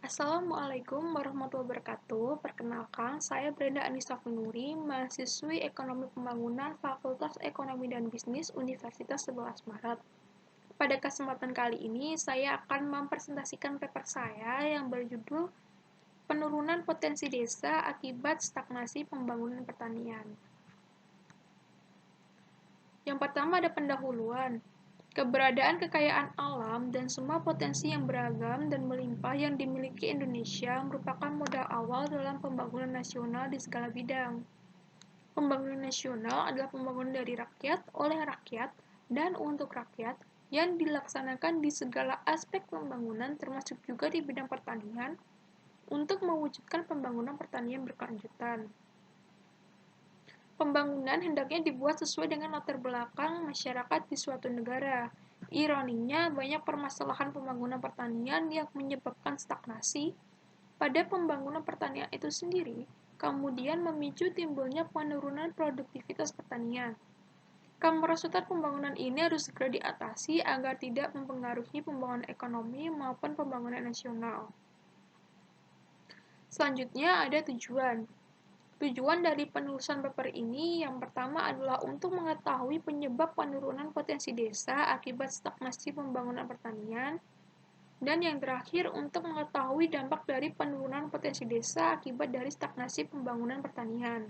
Assalamualaikum warahmatullahi wabarakatuh. Perkenalkan, saya Brenda Anissa Funuri, mahasiswi Ekonomi Pembangunan Fakultas Ekonomi dan Bisnis Universitas 11 Maret. Pada kesempatan kali ini, saya akan mempresentasikan paper saya yang berjudul Penurunan Potensi Desa Akibat Stagnasi Pembangunan Pertanian. Yang pertama ada pendahuluan. Keberadaan kekayaan alam dan semua potensi yang beragam dan melimpah yang dimiliki Indonesia merupakan modal awal dalam pembangunan nasional di segala bidang. Pembangunan nasional adalah pembangunan dari rakyat, oleh rakyat, dan untuk rakyat yang dilaksanakan di segala aspek pembangunan termasuk juga di bidang pertanian untuk mewujudkan pembangunan pertanian berkelanjutan. Pembangunan hendaknya dibuat sesuai dengan latar belakang masyarakat di suatu negara. Ironinya, banyak permasalahan pembangunan pertanian yang menyebabkan stagnasi pada pembangunan pertanian itu sendiri, kemudian memicu timbulnya penurunan produktivitas pertanian. Kemerosotan pembangunan ini harus segera diatasi agar tidak mempengaruhi pembangunan ekonomi maupun pembangunan nasional. Selanjutnya ada tujuan. Tujuan dari penulisan paper ini yang pertama adalah untuk mengetahui penyebab penurunan potensi desa akibat stagnasi pembangunan pertanian, dan yang terakhir untuk mengetahui dampak dari penurunan potensi desa akibat dari stagnasi pembangunan pertanian.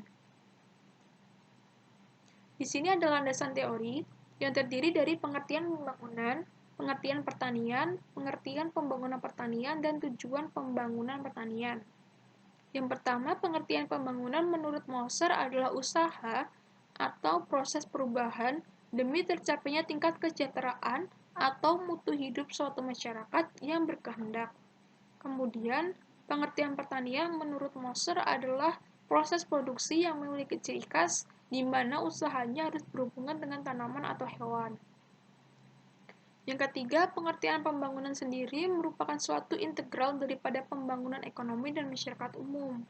Di sini ada landasan teori yang terdiri dari pengertian pembangunan, pengertian pertanian, pengertian pembangunan pertanian, dan tujuan pembangunan pertanian. Yang pertama, pengertian pembangunan menurut Moser adalah usaha atau proses perubahan demi tercapainya tingkat kesejahteraan atau mutu hidup suatu masyarakat yang berkehendak. Kemudian, pengertian pertanian menurut Moser adalah proses produksi yang memiliki ciri khas di mana usahanya harus berhubungan dengan tanaman atau hewan. Yang ketiga, pengertian pembangunan sendiri merupakan suatu integral daripada pembangunan ekonomi dan masyarakat umum.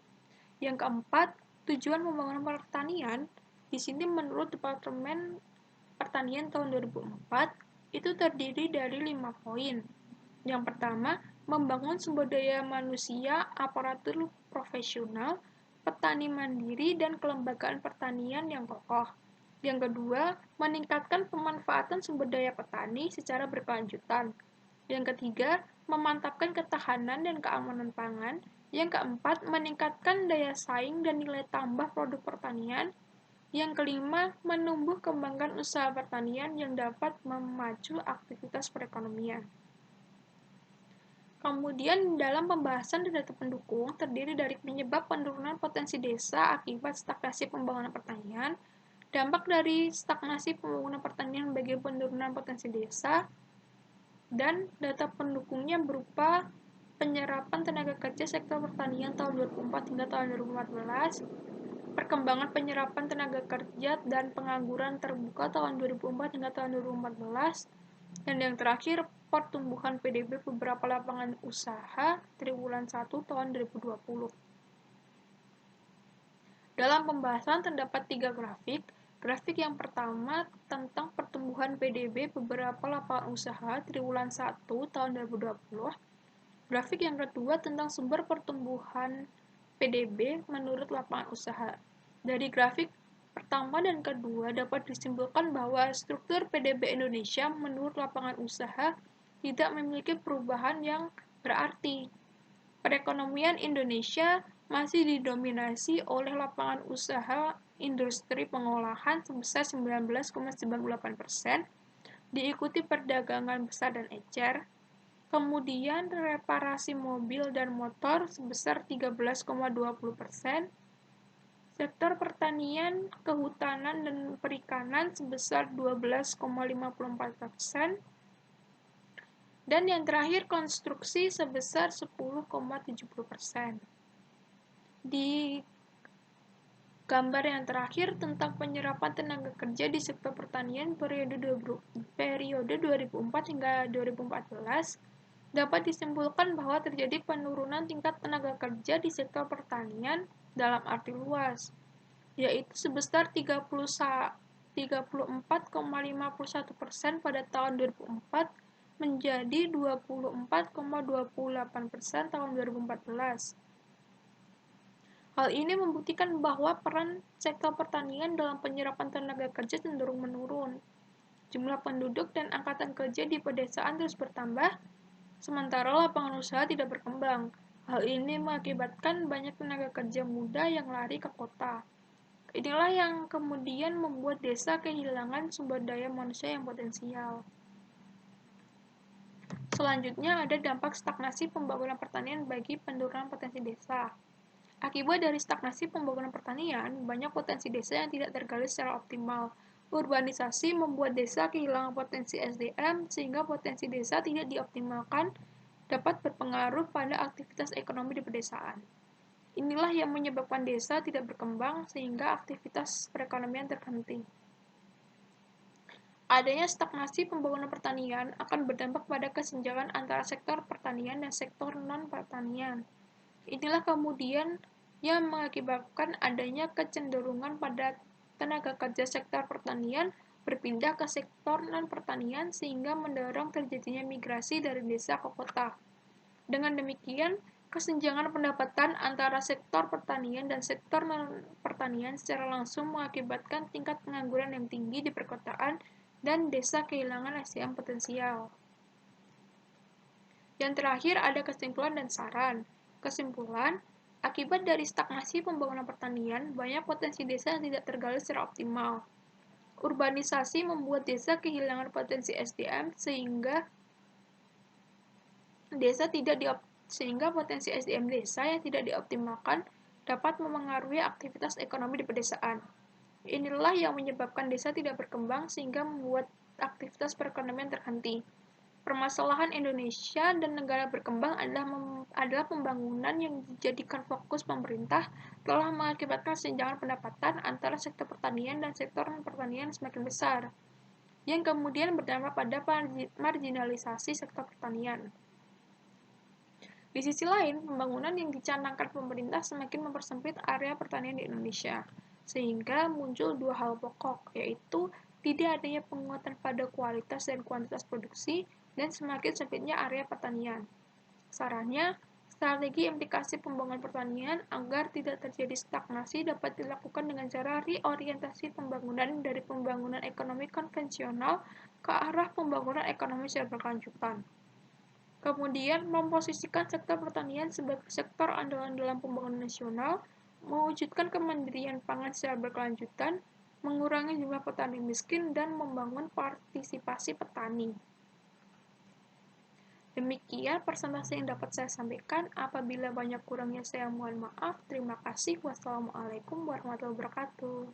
Yang keempat, tujuan pembangunan pertanian di sini menurut Departemen Pertanian tahun 2004 itu terdiri dari 5 poin. Yang pertama, membangun sumber daya manusia, aparatur profesional, petani mandiri, dan kelembagaan pertanian yang kokoh. Yang kedua, meningkatkan pemanfaatan sumber daya petani secara berkelanjutan. Yang ketiga, memantapkan ketahanan dan keamanan pangan. Yang keempat, meningkatkan daya saing dan nilai tambah produk pertanian. Yang kelima, menumbuh kembangkan usaha pertanian yang dapat memacu aktivitas perekonomian. Kemudian dalam pembahasan dan data pendukung terdiri dari penyebab penurunan potensi desa akibat stagnasi pembangunan pertanian, dampak dari stagnasi pembangunan pertanian bagi penurunan potensi desa, dan data pendukungnya berupa penyerapan tenaga kerja sektor pertanian tahun 2004 hingga tahun 2014, perkembangan penyerapan tenaga kerja dan pengangguran terbuka tahun 2004 hingga tahun 2014, dan yang terakhir, pertumbuhan PDB beberapa lapangan usaha triwulan 1 tahun 2020. Dalam pembahasan terdapat 3 grafik. Grafik yang pertama tentang pertumbuhan PDB beberapa lapangan usaha triwulan 1 tahun 2020. Grafik yang kedua tentang sumber pertumbuhan PDB menurut lapangan usaha. Dari grafik pertama dan kedua dapat disimpulkan bahwa struktur PDB Indonesia menurut lapangan usaha tidak memiliki perubahan yang berarti. Perekonomian Indonesia masih didominasi oleh lapangan usaha industri pengolahan sebesar 19,98%, diikuti perdagangan besar dan ecer, kemudian reparasi mobil dan motor sebesar 13,20%, sektor pertanian, kehutanan, dan perikanan sebesar 12,54%, dan yang terakhir konstruksi sebesar 10,70%. Di gambar yang terakhir tentang penyerapan tenaga kerja di sektor pertanian periode 2004 hingga 2014, dapat disimpulkan bahwa terjadi penurunan tingkat tenaga kerja di sektor pertanian dalam arti luas, yaitu sebesar 34,51% pada tahun 2004 menjadi 24,28% tahun 2014. Hal ini membuktikan bahwa peran sektor pertanian dalam penyerapan tenaga kerja cenderung menurun. Jumlah penduduk dan angkatan kerja di pedesaan terus bertambah, sementara lapangan usaha tidak berkembang. Hal ini mengakibatkan banyak tenaga kerja muda yang lari ke kota. Inilah yang kemudian membuat desa kehilangan sumber daya manusia yang potensial. Selanjutnya ada dampak stagnasi pembangunan pertanian bagi penurunan potensi desa. Akibat dari stagnasi pembangunan pertanian, banyak potensi desa yang tidak tergali secara optimal. Urbanisasi membuat desa kehilangan potensi SDM, sehingga potensi desa tidak dioptimalkan dapat berpengaruh pada aktivitas ekonomi di pedesaan. Inilah yang menyebabkan desa tidak berkembang, sehingga aktivitas perekonomian terhenti. Adanya stagnasi pembangunan pertanian akan berdampak pada kesenjangan antara sektor pertanian dan sektor non-pertanian. Inilah kemudian yang mengakibatkan adanya kecenderungan pada tenaga kerja sektor pertanian berpindah ke sektor non-pertanian sehingga mendorong terjadinya migrasi dari desa ke kota. Dengan demikian, kesenjangan pendapatan antara sektor pertanian dan sektor non-pertanian secara langsung mengakibatkan tingkat pengangguran yang tinggi di perkotaan dan desa kehilangan SDM potensial. Yang terakhir ada kesimpulan dan saran. Kesimpulan, akibat dari stagnasi pembangunan pertanian, banyak potensi desa yang tidak tergali secara optimal. Urbanisasi membuat desa kehilangan potensi SDM sehingga potensi SDM desa yang tidak dioptimalkan dapat memengaruhi aktivitas ekonomi di pedesaan. Inilah yang menyebabkan desa tidak berkembang sehingga membuat aktivitas perekonomian terhenti. Permasalahan Indonesia dan negara berkembang adalah pembangunan yang dijadikan fokus pemerintah telah mengakibatkan kesenjangan pendapatan antara sektor pertanian dan sektor non-pertanian semakin besar, yang kemudian berdampak pada marginalisasi sektor pertanian. Di sisi lain, pembangunan yang dicanangkan pemerintah semakin mempersempit area pertanian di Indonesia, sehingga muncul dua hal pokok, yaitu tidak adanya penguatan pada kualitas dan kuantitas produksi, dan semakin sempitnya area pertanian. Sarannya, strategi implikasi pembangunan pertanian agar tidak terjadi stagnasi dapat dilakukan dengan cara reorientasi pembangunan dari pembangunan ekonomi konvensional ke arah pembangunan ekonomi secara berkelanjutan. Kemudian, memposisikan sektor pertanian sebagai sektor andalan dalam pembangunan nasional, mewujudkan kemandirian pangan secara berkelanjutan, mengurangi jumlah petani miskin, dan membangun partisipasi petani. Demikian presentasi yang dapat saya sampaikan. Apabila banyak kurangnya saya mohon maaf. Terima kasih. Wassalamualaikum warahmatullahi wabarakatuh.